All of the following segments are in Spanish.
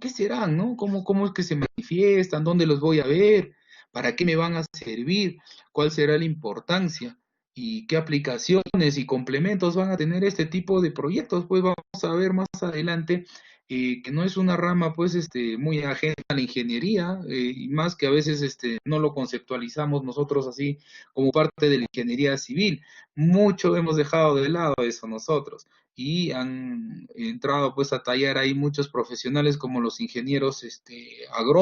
¿qué serán, no? ¿Cómo es que se manifiestan? ¿Dónde los voy a ver? ¿Para qué me van a servir? ¿Cuál será la importancia? ¿Y qué aplicaciones y complementos van a tener este tipo de proyectos? Pues vamos a ver más adelante que no es una rama pues muy ajena a la ingeniería y más que a veces no lo conceptualizamos nosotros así como parte de la ingeniería civil. Mucho hemos dejado de lado eso nosotros y han entrado pues a tallar ahí muchos profesionales como los ingenieros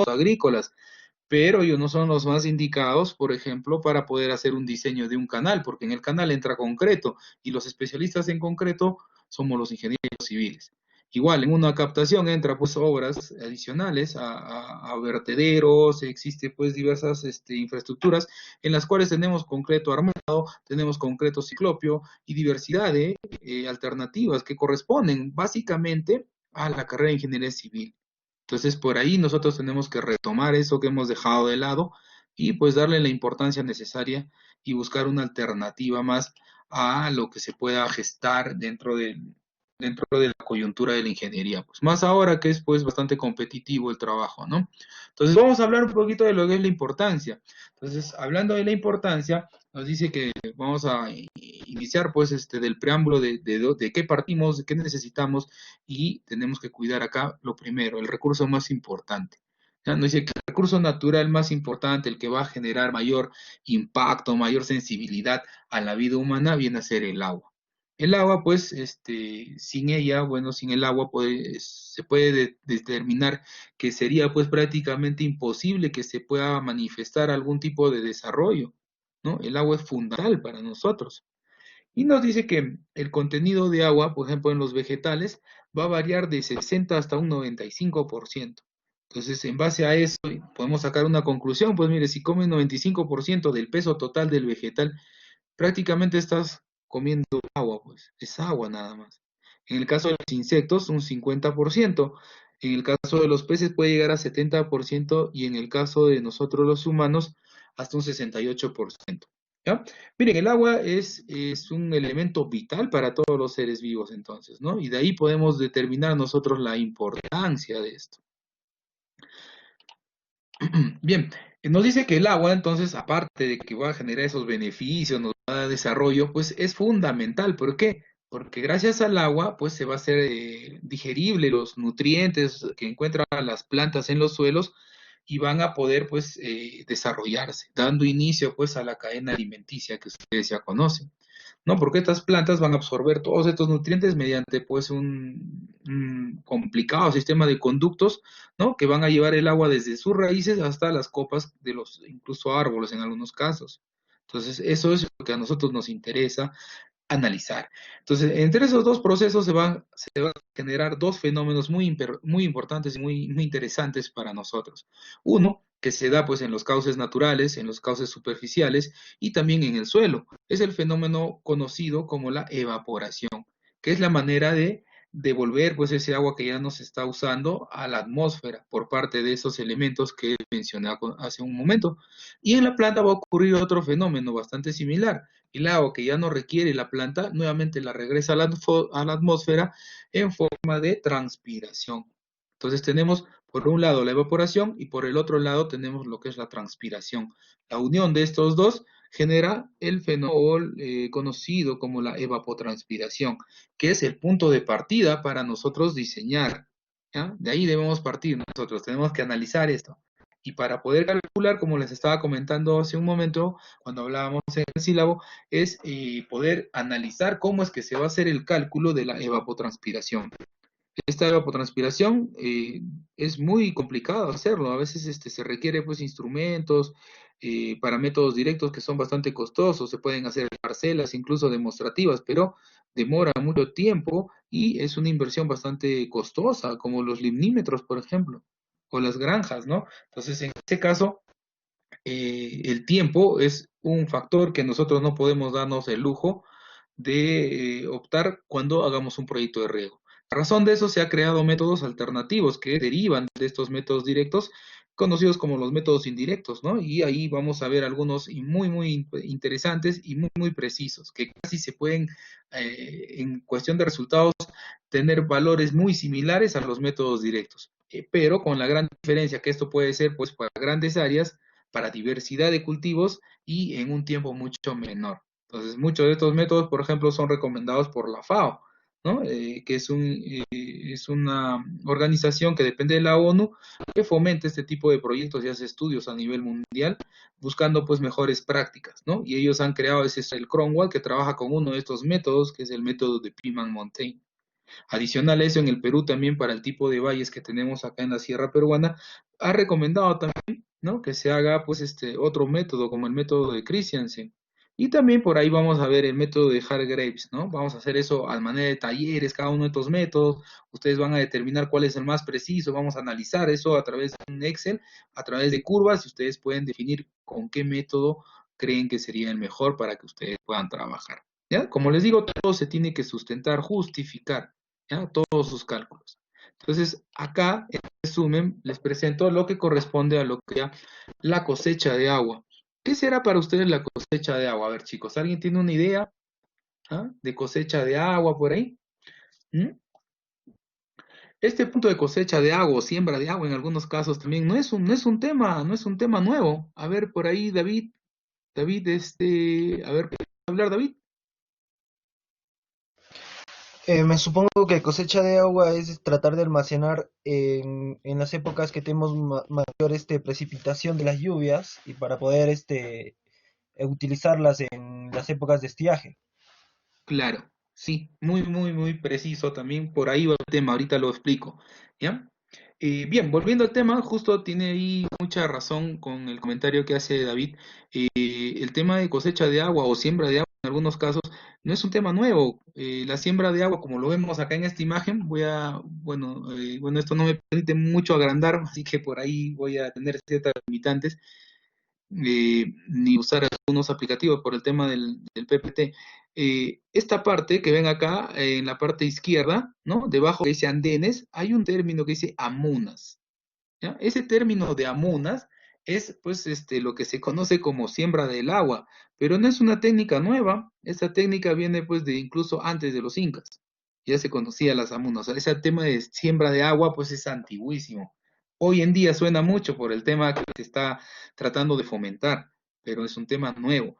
agrícolas, pero ellos no son los más indicados, por ejemplo, para poder hacer un diseño de un canal, porque en el canal entra concreto y los especialistas en concreto somos los ingenieros civiles. Igual, en una captación entra pues obras adicionales a vertederos, existe pues diversas infraestructuras en las cuales tenemos concreto armado, tenemos concreto ciclopio y diversidad de alternativas que corresponden básicamente a la carrera de ingeniería civil. Entonces, por ahí nosotros tenemos que retomar eso que hemos dejado de lado y pues darle la importancia necesaria y buscar una alternativa más a lo que se pueda gestar dentro de la coyuntura de la ingeniería. Pues más ahora que es pues bastante competitivo el trabajo, ¿no? Entonces, vamos a hablar un poquito de lo que es la importancia. Entonces, hablando de la importancia, nos dice que vamos a iniciar pues del preámbulo de qué partimos, de qué necesitamos y tenemos que cuidar acá lo primero, el recurso más importante. ¿Ya? Nos dice que el recurso natural más importante, el que va a generar mayor impacto, mayor sensibilidad a la vida humana, viene a ser el agua. El agua, pues, sin ella, bueno, sin el agua se puede determinar que sería, pues, prácticamente imposible que se pueda manifestar algún tipo de desarrollo, ¿no? El agua es fundamental para nosotros. Y nos dice que el contenido de agua, por ejemplo, en los vegetales, va a variar de 60 hasta un 95%. Entonces, en base a eso, podemos sacar una conclusión. Pues mire, si comes 95% del peso total del vegetal, prácticamente estás comiendo agua, pues es agua nada más. En el caso de los insectos, un 50%. En el caso de los peces puede llegar a 70% y en el caso de nosotros los humanos, hasta un 68%. ¿Ya? Miren, el agua es un elemento vital para todos los seres vivos entonces, ¿no? Y de ahí podemos determinar nosotros la importancia de esto. Bien, nos dice que el agua, entonces, aparte de que va a generar esos beneficios, nos va a dar desarrollo, pues es fundamental. ¿Por qué? Porque gracias al agua, pues se va a hacer digerible los nutrientes que encuentran las plantas en los suelos y van a poder, pues, desarrollarse, dando inicio, pues, a la cadena alimenticia que ustedes ya conocen. ¿No? Porque estas plantas van a absorber todos estos nutrientes mediante pues un complicado sistema de conductos, ¿no? Que van a llevar el agua desde sus raíces hasta las copas de los incluso árboles en algunos casos. Entonces, eso es lo que a nosotros nos interesa analizar. Entonces, entre esos dos procesos se van a generar dos fenómenos muy importantes y muy interesantes para nosotros. Uno, que se da pues en los cauces naturales, en los cauces superficiales y también en el suelo. Es el fenómeno conocido como la evaporación, que es la manera de devolver pues ese agua que ya no se está usando a la atmósfera por parte de esos elementos que mencioné hace un momento. Y en la planta va a ocurrir otro fenómeno bastante similar. El agua que ya no requiere la planta nuevamente la regresa a la atmósfera en forma de transpiración. Entonces tenemos por un lado la evaporación y por el otro lado tenemos lo que es la transpiración. La unión de estos dos genera el fenómeno conocido como la evapotranspiración, que es el punto de partida para nosotros diseñar. ¿Ya? De ahí debemos partir nosotros, tenemos que analizar esto. Y para poder calcular, como les estaba comentando hace un momento, cuando hablábamos en el sílabo, es poder analizar cómo es que se va a hacer el cálculo de la evapotranspiración. Esta evapotranspiración es muy complicado hacerlo. A veces se requiere pues instrumentos para métodos directos que son bastante costosos. Se pueden hacer parcelas, incluso demostrativas, pero demora mucho tiempo y es una inversión bastante costosa, como los limnímetros, por ejemplo, o las granjas, ¿no? Entonces, en este caso, el tiempo es un factor que nosotros no podemos darnos el lujo de optar cuando hagamos un proyecto de riego. A razón de eso se han creado métodos alternativos que derivan de estos métodos directos, conocidos como los métodos indirectos, ¿no? Y ahí vamos a ver algunos muy interesantes y muy precisos, que casi se pueden, en cuestión de resultados, tener valores muy similares a los métodos directos. pero con la gran diferencia que esto puede ser pues para grandes áreas, para diversidad de cultivos y en un tiempo mucho menor. Entonces, muchos de estos métodos, por ejemplo, son recomendados por la FAO, ¿no? Que es una organización que depende de la ONU que fomenta este tipo de proyectos y hace estudios a nivel mundial buscando pues mejores prácticas, ¿no? Y ellos han creado ese el Cromwell que trabaja con uno de estos métodos, que es el método de Piemann-Montaigne. Adicional a eso, en el Perú también para el tipo de valles que tenemos acá en la sierra peruana, ha recomendado también, ¿no? Que se haga pues otro método como el método de Christiansen. Y también por ahí vamos a ver el método de Hargreaves, ¿no? Vamos a hacer eso a manera de talleres, cada uno de estos métodos. Ustedes van a determinar cuál es el más preciso. Vamos a analizar eso a través de un Excel, a través de curvas, y ustedes pueden definir con qué método creen que sería el mejor para que ustedes puedan trabajar. ¿Ya? Como les digo, todo se tiene que sustentar, justificar. ¿Ya? Todos sus cálculos. Entonces, acá, en resumen, les presento lo que corresponde a lo que es la cosecha de agua. ¿Qué será para ustedes la cosecha de agua? A ver, chicos, ¿alguien tiene una idea de cosecha de agua por ahí? ¿Mm? Este punto de cosecha de agua o siembra de agua en algunos casos también no es un tema nuevo. A ver, por ahí, David, a ver, ¿puedes hablar, David? Me supongo que cosecha de agua es tratar de almacenar en las épocas que tenemos mayor precipitación de las lluvias y para poder utilizarlas en las épocas de estiaje. Claro, sí, muy preciso también. Por ahí va el tema, ahorita lo explico. ¿Ya? Bien, volviendo al tema, justo tiene ahí mucha razón con el comentario que hace David. El tema de cosecha de agua o siembra de agua en algunos casos no es un tema nuevo. La siembra de agua, como lo vemos acá en esta imagen, bueno, esto no me permite mucho agrandar, así que por ahí voy a tener ciertas limitantes ni usar algunos aplicativos por el tema del PPT. Esta parte que ven acá, en la parte izquierda, ¿no? Debajo que dice andenes, hay un término que dice amunas. ¿Ya? Ese término de amunas es pues lo que se conoce como siembra del agua, pero no es una técnica nueva. Esta técnica viene pues de incluso antes de los incas. Ya se conocía las amunas. O sea, ese tema de siembra de agua pues es antiguísimo. Hoy en día suena mucho por el tema que se está tratando de fomentar, pero es un tema nuevo,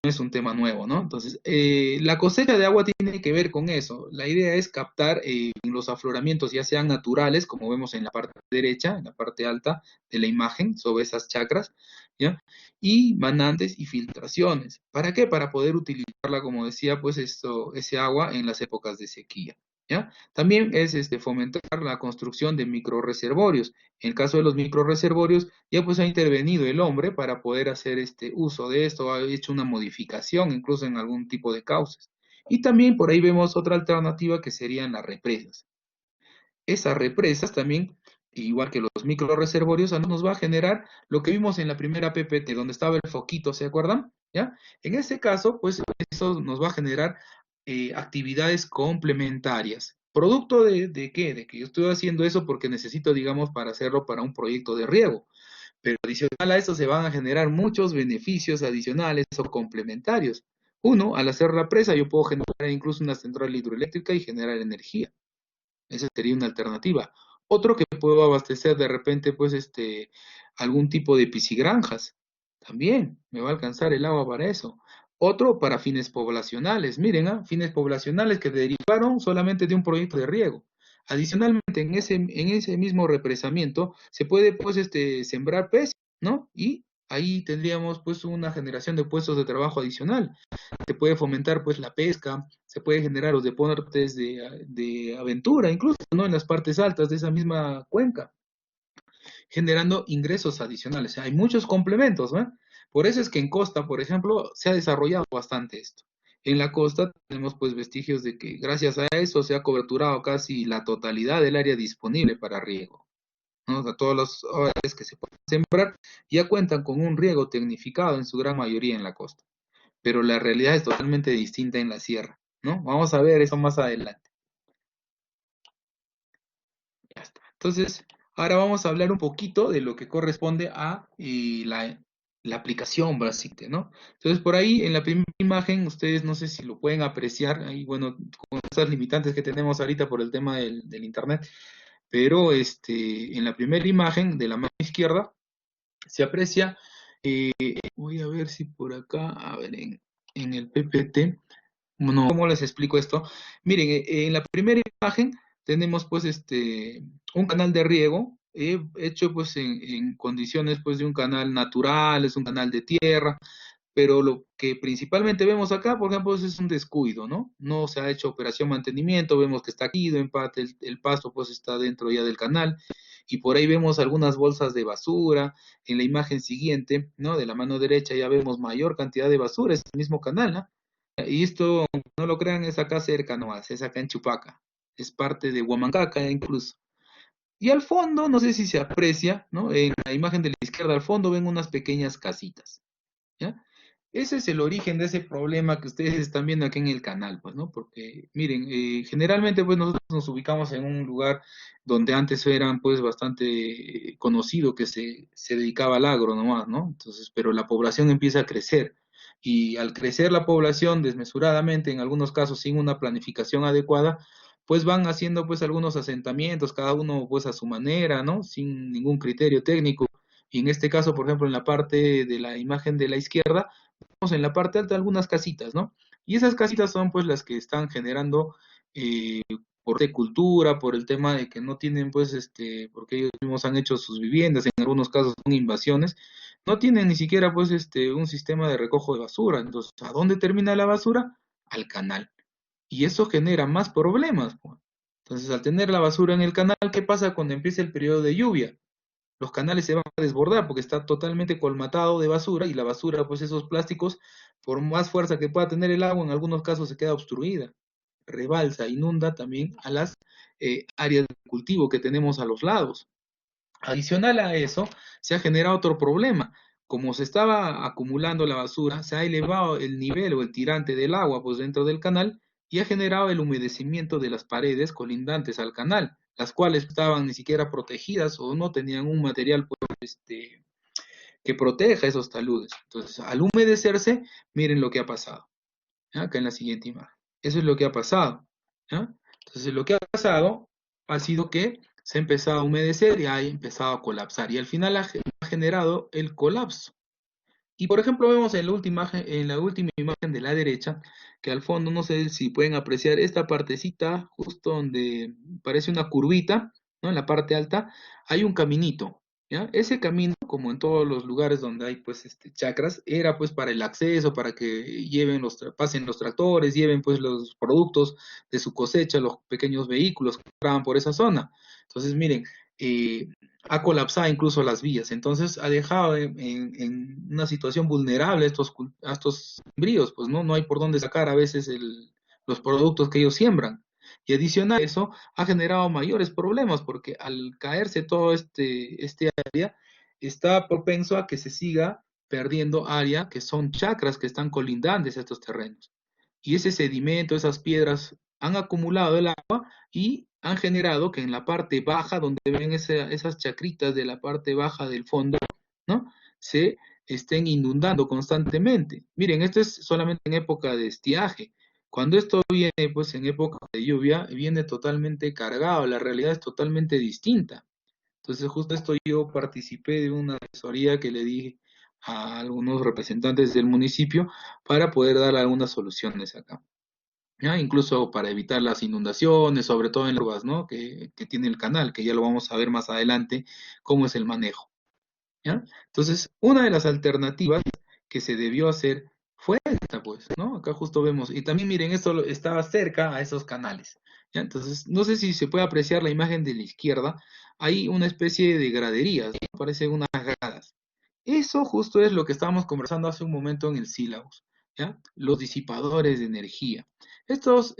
no es un tema nuevo, ¿no? Entonces, la cosecha de agua tiene que ver con eso. La idea es captar los afloramientos, ya sean naturales, como vemos en la parte derecha, en la parte alta de la imagen, sobre esas chacras, ¿ya? Y manantes y filtraciones. ¿Para qué? Para poder utilizarla, como decía, pues ese agua en las épocas de sequía. ¿Ya? También es fomentar la construcción de microreservorios. En el caso de los microreservorios, ya pues ha intervenido el hombre para poder hacer este uso de esto, ha hecho una modificación incluso en algún tipo de cauces. Y también por ahí vemos otra alternativa que serían las represas. Esas represas también, igual que los microreservorios, nos va a generar lo que vimos en la primera PPT, donde estaba el foquito, ¿se acuerdan? ¿Ya? En este caso, pues eso nos va a generar actividades complementarias. ¿Producto de qué? De que yo estoy haciendo eso porque necesito, digamos, para hacerlo para un proyecto de riego. Pero adicional a eso se van a generar muchos beneficios adicionales o complementarios. Uno, al hacer la presa, yo puedo generar incluso una central hidroeléctrica y generar energía. Esa sería una alternativa. Otro que puedo abastecer de repente, pues, algún tipo de piscigranjas. También me va a alcanzar el agua para eso. Otro para fines poblacionales. Miren, fines poblacionales que derivaron solamente de un proyecto de riego. Adicionalmente, en ese mismo represamiento se puede, pues, sembrar peces, ¿no? Y ahí tendríamos, pues, una generación de puestos de trabajo adicional. Se puede fomentar pues la pesca, se puede generar los deportes de aventura, incluso ¿no? En las partes altas de esa misma cuenca, generando ingresos adicionales. O sea, hay muchos complementos, ¿no? Por eso es que en costa, por ejemplo, se ha desarrollado bastante esto. En la costa tenemos pues vestigios de que gracias a eso se ha coberturado casi la totalidad del área disponible para riego, ¿no? O sea, todos los áreas que se pueden sembrar ya cuentan con un riego tecnificado en su gran mayoría en la costa, pero la realidad es totalmente distinta en la sierra, ¿no? Vamos a ver eso más adelante. Ya está. Entonces, ahora vamos a hablar un poquito de lo que corresponde a la aplicación, básicamente, ¿no? Entonces, por ahí en la primera imagen, ustedes no sé si lo pueden apreciar, ahí, bueno, con esas limitantes que tenemos ahorita por el tema del internet, pero en la primera imagen de la mano izquierda se aprecia, voy a ver si por acá, a ver, en el PPT, bueno, ¿cómo les explico esto? Miren, en la primera imagen tenemos pues un canal de riego hecho pues en condiciones pues de un canal natural, es un canal de tierra, pero lo que principalmente vemos acá, por ejemplo, es un descuido, ¿no? No se ha hecho operación mantenimiento, vemos que está aquí, en parte el pasto pues está dentro ya del canal, y por ahí vemos algunas bolsas de basura, en la imagen siguiente, ¿no? De la mano derecha ya vemos mayor cantidad de basura, es el mismo canal, ¿no? Y esto, no lo crean, es acá cerca nomás, es acá en Chupaca, es parte de Huamancaca incluso. Y al fondo, no sé si se aprecia, ¿no? En la imagen de la izquierda al fondo ven unas pequeñas casitas, ¿ya? Ese es el origen de ese problema que ustedes están viendo aquí en el canal, pues, ¿no? Porque, miren, generalmente, pues, nosotros nos ubicamos en un lugar donde antes eran, pues, bastante conocido que se dedicaba al agro nomás, ¿no? Entonces, pero la población empieza a crecer. Y al crecer la población desmesuradamente, en algunos casos sin una planificación adecuada, pues van haciendo, pues, algunos asentamientos, cada uno, pues, a su manera, ¿no? Sin ningún criterio técnico. Y en este caso, por ejemplo, en la parte de la imagen de la izquierda, en la parte alta algunas casitas, ¿no? Y esas casitas son pues las que están generando por de cultura, por el tema de que no tienen pues porque ellos mismos han hecho sus viviendas, en algunos casos son invasiones, no tienen ni siquiera pues un sistema de recojo de basura. Entonces, ¿a dónde termina la basura? Al canal. Y eso genera más problemas, pues. Entonces, al tener la basura en el canal, ¿qué pasa cuando empieza el periodo de lluvia? Los canales se van a desbordar porque está totalmente colmatado de basura y la basura, pues esos plásticos, por más fuerza que pueda tener el agua, en algunos casos se queda obstruida, rebalsa, inunda también a las áreas de cultivo que tenemos a los lados. Adicional a eso, se ha generado otro problema. Como se estaba acumulando la basura, se ha elevado el nivel o el tirante del agua pues dentro del canal y ha generado el humedecimiento de las paredes colindantes al canal, las cuales estaban ni siquiera protegidas o no tenían un material pues, que proteja esos taludes. Entonces, al humedecerse, miren lo que ha pasado. ¿Ya? Acá en la siguiente imagen. Eso es lo que ha pasado. ¿Ya? Entonces, lo que ha pasado ha sido que se ha empezado a humedecer y ha empezado a colapsar. Y al final ha generado el colapso. Y por ejemplo, vemos en la última imagen de la derecha, que al fondo, no sé si pueden apreciar esta partecita, justo donde parece una curvita, ¿no? En la parte alta, hay un caminito, ¿ya? Ese camino, como en todos los lugares donde hay, pues, chacras, era, pues, para el acceso, para que pasen los tractores, lleven, pues, los productos de su cosecha, los pequeños vehículos que entraban por esa zona. Entonces, miren, eh, ha colapsado incluso las vías, entonces ha dejado en una situación vulnerable a estos sembríos, pues no hay por dónde sacar a veces los productos que ellos siembran. Y adicional a eso, ha generado mayores problemas porque al caerse todo este área, está propenso a que se siga perdiendo área que son chacras que están colindantes a estos terrenos. Y ese sedimento, esas piedras han acumulado el agua y han generado que en la parte baja, donde ven esas chacritas de la parte baja del fondo, ¿no? Se estén inundando constantemente. Miren, esto es solamente en época de estiaje. Cuando esto viene, pues en época de lluvia, viene totalmente cargado, la realidad es totalmente distinta. Entonces, justo esto yo participé de una asesoría que le di a algunos representantes del municipio para poder dar algunas soluciones acá. ¿Ya? Incluso para evitar las inundaciones, sobre todo en curvas, ¿no? Que tiene el canal, que ya lo vamos a ver más adelante, cómo es el manejo. ¿Ya? Entonces, una de las alternativas que se debió hacer fue esta, pues, ¿no? Acá justo vemos, y también miren, esto estaba cerca a esos canales, ¿ya? Entonces, no sé si se puede apreciar la imagen de la izquierda, hay una especie de graderías, ¿no? Parecen unas gradas. Eso justo es lo que estábamos conversando hace un momento en el sílabus, ¿ya? Los disipadores de energía. Estas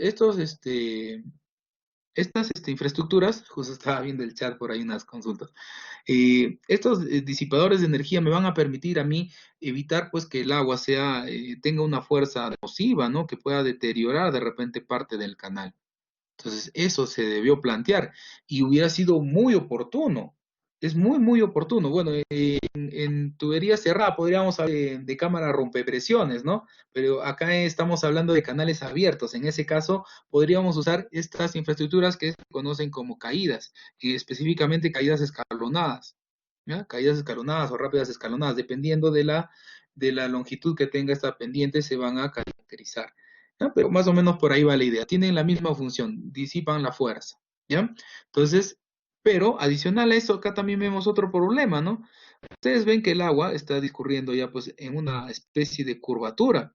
infraestructuras, justo estaba viendo el chat por ahí unas consultas, estos disipadores de energía me van a permitir a mí evitar pues que el agua tenga una fuerza nociva, ¿no? Que pueda deteriorar de repente parte del canal. Entonces, eso se debió plantear y hubiera sido muy oportuno. es muy, muy oportuno. Bueno, en tubería cerrada podríamos hablar de cámara rompepresiones, ¿no? Pero acá estamos hablando de canales abiertos. En ese caso, podríamos usar estas infraestructuras que se conocen como caídas, y específicamente caídas escalonadas, ¿ya? Caídas escalonadas o rápidas escalonadas, dependiendo de la longitud que tenga esta pendiente, se van a caracterizar, ¿ya? Pero más o menos por ahí va la idea. Tienen la misma función, disipan la fuerza, ¿ya? Entonces, pero adicional a eso, acá también vemos otro problema, ¿no? Ustedes ven que el agua está discurriendo ya pues en una especie de curvatura.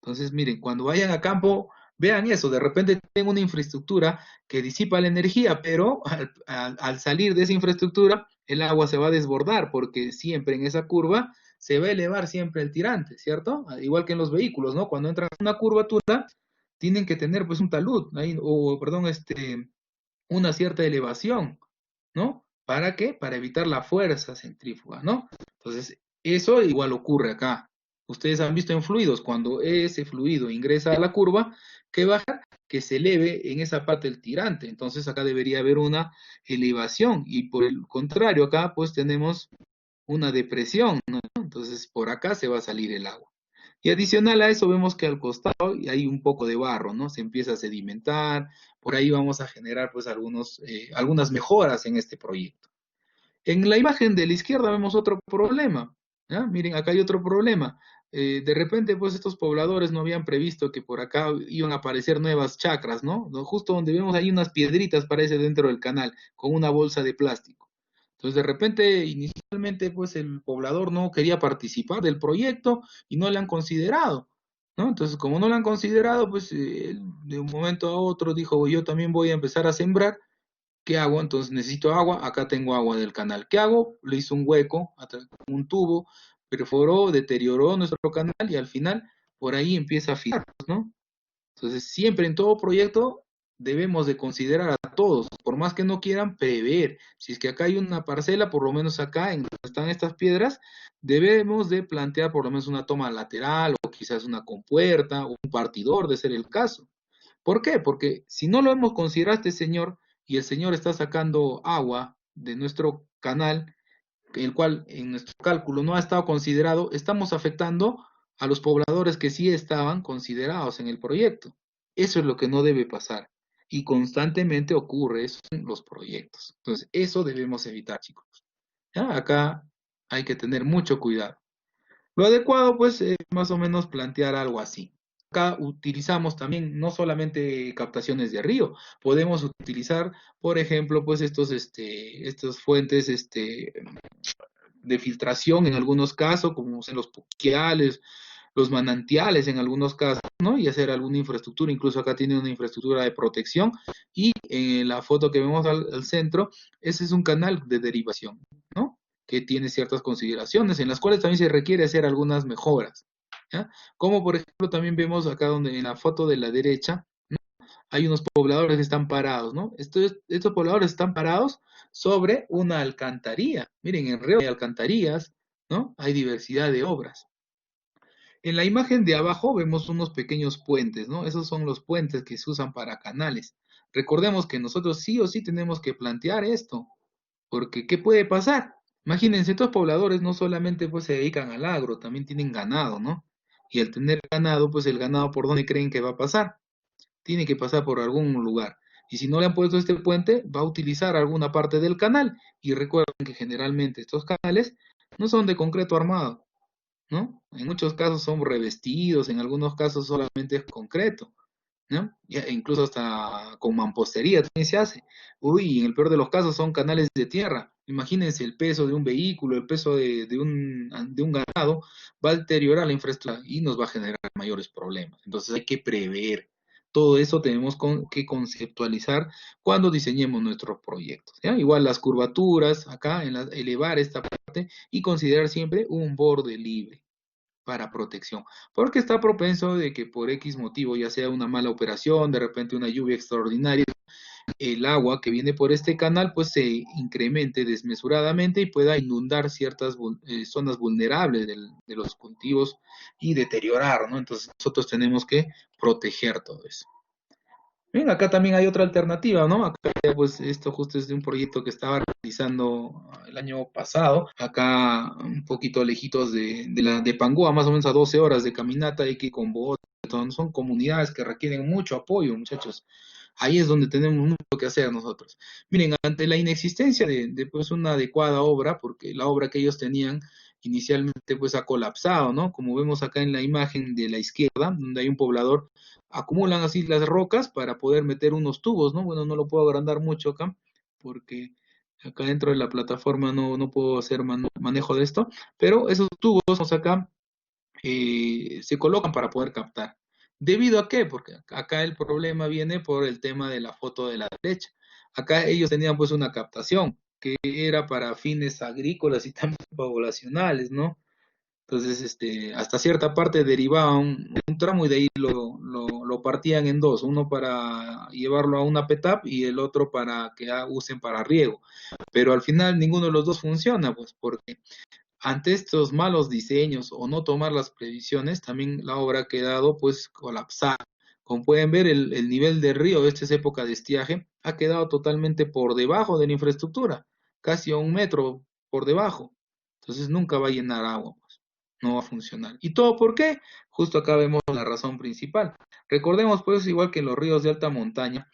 Entonces, miren, cuando vayan a campo, vean eso, de repente tienen una infraestructura que disipa la energía, pero al salir de esa infraestructura, el agua se va a desbordar porque siempre en esa curva se va a elevar siempre el tirante, ¿cierto? Igual que en los vehículos, ¿no? Cuando entran en una curvatura, tienen que tener pues un talud, ahí, o perdón, una cierta elevación, ¿no? ¿Para qué? Para evitar la fuerza centrífuga, ¿no? Entonces, eso igual ocurre acá. Ustedes han visto en fluidos, cuando ese fluido ingresa a la curva, ¿qué baja? Que se eleve en esa parte del tirante. Entonces, acá debería haber una elevación y por el contrario, acá pues tenemos una depresión, ¿no? Entonces, por acá se va a salir el agua. Y adicional a eso vemos que al costado hay un poco de barro, ¿no? Se empieza a sedimentar, por ahí vamos a generar pues algunas mejoras en este proyecto. En la imagen de la izquierda vemos otro problema, ¿ya? Miren, acá hay otro problema. De repente pues estos pobladores no habían previsto que por acá iban a aparecer nuevas chacras, ¿no? Justo donde vemos ahí unas piedritas parece dentro del canal, con una bolsa de plástico. Entonces, de repente, inicialmente, pues el poblador no quería participar del proyecto y no le han considerado, ¿no? Entonces, como no le han considerado, pues de un momento a otro dijo, yo también voy a empezar a sembrar. ¿Qué hago? Entonces necesito agua, acá tengo agua del canal. ¿Qué hago? Le hizo un hueco, un tubo, perforó, deterioró nuestro canal y al final por ahí empieza a filtrar, ¿no? Entonces, siempre en todo proyecto debemos de considerar a todos, por más que no quieran prever. Si es que acá hay una parcela, por lo menos acá en donde están estas piedras, debemos de plantear por lo menos una toma lateral o quizás una compuerta o un partidor, de ser el caso. ¿Por qué? Porque si no lo hemos considerado a este señor y el señor está sacando agua de nuestro canal, el cual en nuestro cálculo no ha estado considerado, estamos afectando a los pobladores que sí estaban considerados en el proyecto. Eso es lo que no debe pasar. Y constantemente ocurre eso en los proyectos. Entonces, eso debemos evitar, chicos. ¿Ya? Acá hay que tener mucho cuidado. Lo adecuado, pues, es más o menos plantear algo así. Acá utilizamos también no solamente captaciones de río, podemos utilizar, por ejemplo, pues estas fuentes, de filtración en algunos casos, como en los puquiales, los manantiales en algunos casos, ¿no? Y hacer alguna infraestructura, incluso acá tiene una infraestructura de protección y en la foto que vemos al centro, ese es un canal de derivación, ¿no? Que tiene ciertas consideraciones en las cuales también se requiere hacer algunas mejoras, ¿ya? Como por ejemplo también vemos acá donde en la foto de la derecha, hay unos pobladores que están parados, ¿no? Estos pobladores están parados sobre una alcantarilla. Miren, en Río hay alcantarillas, ¿no? Hay diversidad de obras. En la imagen de abajo vemos unos pequeños puentes, ¿no? Esos son los puentes que se usan para canales. Recordemos que nosotros sí o sí tenemos que plantear esto, porque ¿qué puede pasar? Imagínense, estos pobladores no solamente pues se dedican al agro, también tienen ganado, ¿no? Y al tener ganado, pues el ganado, ¿por dónde creen que va a pasar? Tiene que pasar por algún lugar. Y si no le han puesto este puente, va a utilizar alguna parte del canal. Y recuerden que generalmente estos canales no son de concreto armado, ¿no? En muchos casos son revestidos, en algunos casos solamente es concreto, ¿no? Incluso hasta con mampostería también se hace. Uy, en el peor de los casos son canales de tierra. Imagínense el peso de un vehículo, el peso de un ganado, va a deteriorar la infraestructura y nos va a generar mayores problemas. Entonces hay que prever. Todo eso tenemos que conceptualizar cuando diseñemos nuestros proyectos, ¿ya? Igual las curvaturas, acá elevar esta parte y considerar siempre un borde libre para protección, porque está propenso de que por X motivo, ya sea una mala operación, de repente una lluvia extraordinaria, el agua que viene por este canal pues se incremente desmesuradamente y pueda inundar ciertas zonas vulnerables de los cultivos y deteriorar, ¿no? Entonces nosotros tenemos que proteger todo eso. Bien, acá también hay otra alternativa, ¿no? Acá pues esto justo es de un proyecto que estaba realizando el año pasado, acá un poquito lejitos de Pangua, más o menos a 12 horas de caminata, hay que ir con bote, son comunidades que requieren mucho apoyo, muchachos. Ahí es donde tenemos mucho que hacer nosotros. Miren, ante la inexistencia de, pues una adecuada obra, porque la obra que ellos tenían inicialmente pues ha colapsado, ¿no? Como vemos acá en la imagen de la izquierda, donde hay un poblador, acumulan así las rocas para poder meter unos tubos, ¿no? Bueno, no lo puedo agrandar mucho acá, porque acá dentro de la plataforma no puedo hacer manejo de esto, pero esos tubos, o sea, acá se colocan para poder captar. ¿Debido a qué? Porque acá el problema viene por el tema de la foto de la derecha. Acá ellos tenían pues una captación que era para fines agrícolas y también poblacionales, ¿no? Entonces, hasta cierta parte derivaba un tramo y de ahí lo partían en dos, uno para llevarlo a una PETAP y el otro para que usen para riego. Pero al final ninguno de los dos funciona, pues, porque ante estos malos diseños o no tomar las previsiones, también la obra ha quedado pues colapsada. Como pueden ver, el nivel del río, esta es época de estiaje, ha quedado totalmente por debajo de la infraestructura, casi a 1 metro por debajo. Entonces nunca va a llenar agua, pues, no va a funcionar. ¿Y todo por qué? Justo acá vemos la razón principal. Recordemos pues, igual que los ríos de alta montaña,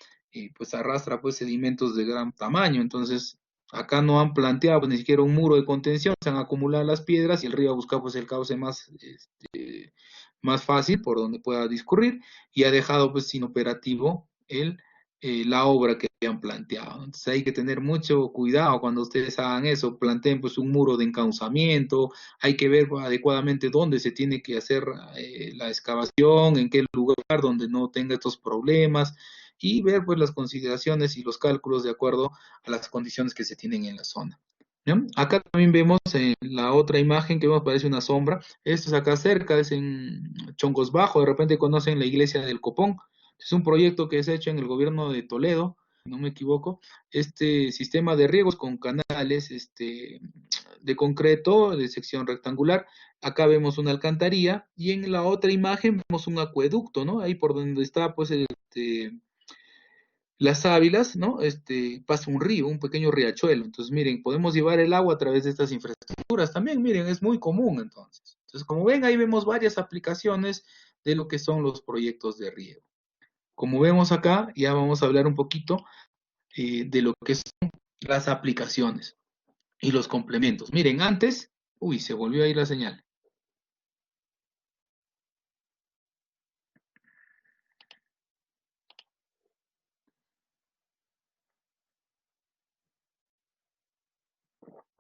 pues arrastra pues sedimentos de gran tamaño, entonces acá no han planteado pues, ni siquiera un muro de contención, se han acumulado las piedras y el río ha buscado pues el cauce más fácil por donde pueda discurrir y ha dejado pues inoperativo la obra que habían planteado. Entonces hay que tener mucho cuidado cuando ustedes hagan eso, planteen pues un muro de encauzamiento, hay que ver adecuadamente dónde se tiene que hacer la excavación, en qué lugar donde no tenga estos problemas y ver pues las consideraciones y los cálculos de acuerdo a las condiciones que se tienen en la zona. ¿Ya? Acá también vemos la otra imagen que vemos, parece una sombra. Esto es acá cerca, es en Chongos Bajo, de repente conocen la iglesia del Copón. Es un proyecto que se ha hecho en el gobierno de Toledo, si no me equivoco. Este sistema de riegos con canales de concreto, de sección rectangular. Acá vemos una alcantarilla y en la otra imagen vemos un acueducto, ¿no? Ahí por donde está pues las Ávilas, ¿no? Pasa un río, un pequeño riachuelo. Entonces, miren, podemos llevar el agua a través de estas infraestructuras también, miren, es muy común entonces. Entonces, como ven, ahí vemos varias aplicaciones de lo que son los proyectos de riego. Como vemos acá, ya vamos a hablar un poquito de lo que son las aplicaciones y los complementos. Miren, antes, uy, se volvió ahí la señal.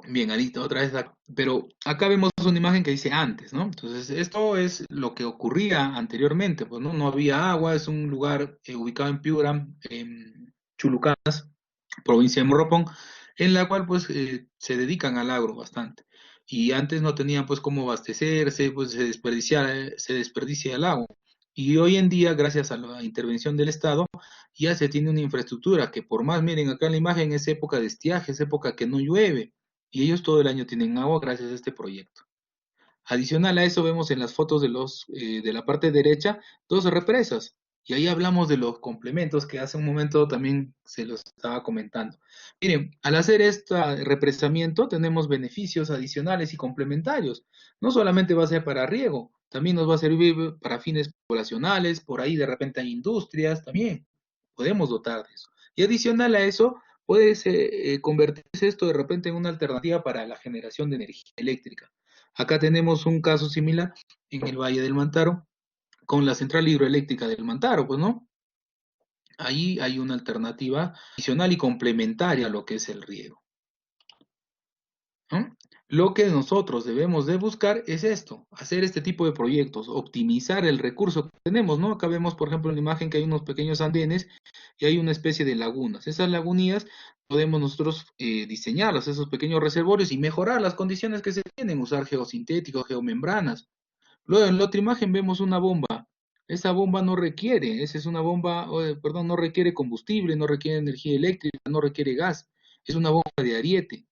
Bien, adicto, otra vez, pero acá vemos una imagen que dice antes, ¿no? Entonces, esto es lo que ocurría anteriormente, pues, ¿no? No había agua, es un lugar ubicado en Piura, en Chulucanas, provincia de Morropón, en la cual, pues, se dedican al agro bastante. Y antes no tenían, pues, cómo abastecerse, pues, se desperdicia el agua. Y hoy en día, gracias a la intervención del Estado, ya se tiene una infraestructura que por más, miren, acá en la imagen es época de estiaje, es época que no llueve y ellos todo el año tienen agua gracias a este proyecto. Adicional a eso vemos en las fotos de la parte derecha dos represas y ahí hablamos de los complementos que hace un momento también se los estaba comentando. Miren, al hacer este represamiento tenemos beneficios adicionales y complementarios. No solamente va a ser para riego, también nos va a servir para fines poblacionales, por ahí de repente hay industrias también. Podemos dotar de eso. Y adicional a eso, puede convertirse esto de repente en una alternativa para la generación de energía eléctrica. Acá tenemos un caso similar en el Valle del Mantaro con la central hidroeléctrica del Mantaro, pues, ¿no? Ahí hay una alternativa adicional y complementaria a lo que es el riego, ¿no? Lo que nosotros debemos de buscar es esto, hacer este tipo de proyectos, optimizar el recurso que tenemos, ¿no? Acá vemos, por ejemplo, en la imagen que hay unos pequeños andenes y hay una especie de lagunas. Esas lagunías podemos nosotros diseñarlas, esos pequeños reservorios y mejorar las condiciones que se tienen, usar geosintéticos, geomembranas. Luego en la otra imagen vemos una bomba. Esa bomba no requiere, esa es una bomba, perdón, no requiere combustible, no requiere energía eléctrica, no requiere gas. Es una bomba de ariete.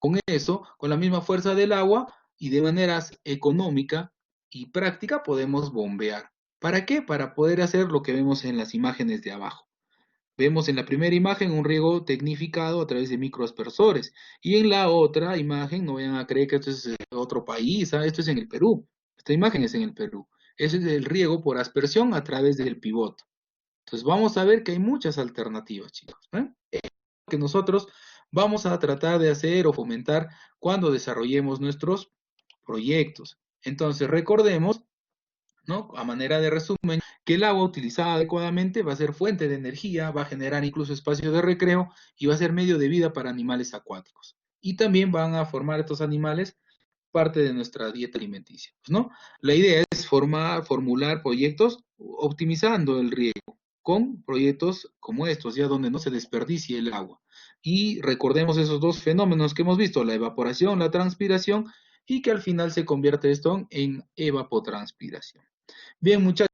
Con eso, con la misma fuerza del agua y de manera económica y práctica podemos bombear. ¿Para qué? Para poder hacer lo que vemos en las imágenes de abajo. Vemos en la primera imagen un riego tecnificado a través de microaspersores. Y en la otra imagen, no vayan a creer que esto es otro país, esto es en el Perú. Esta imagen es en el Perú. Ese es el riego por aspersión a través del pivote. Entonces vamos a ver que hay muchas alternativas, chicos. Es lo que nosotros vamos a tratar de hacer o fomentar cuando desarrollemos nuestros proyectos. Entonces recordemos, ¿no? A manera de resumen, que el agua utilizada adecuadamente va a ser fuente de energía, va a generar incluso espacio de recreo y va a ser medio de vida para animales acuáticos. Y también van a formar estos animales parte de nuestra dieta alimenticia, ¿no? La idea es formular proyectos optimizando el riego con proyectos como estos, ya donde no se desperdicie el agua. Y recordemos esos dos fenómenos que hemos visto, la evaporación, la transpiración, y que al final se convierte esto en evapotranspiración. Bien, muchachos.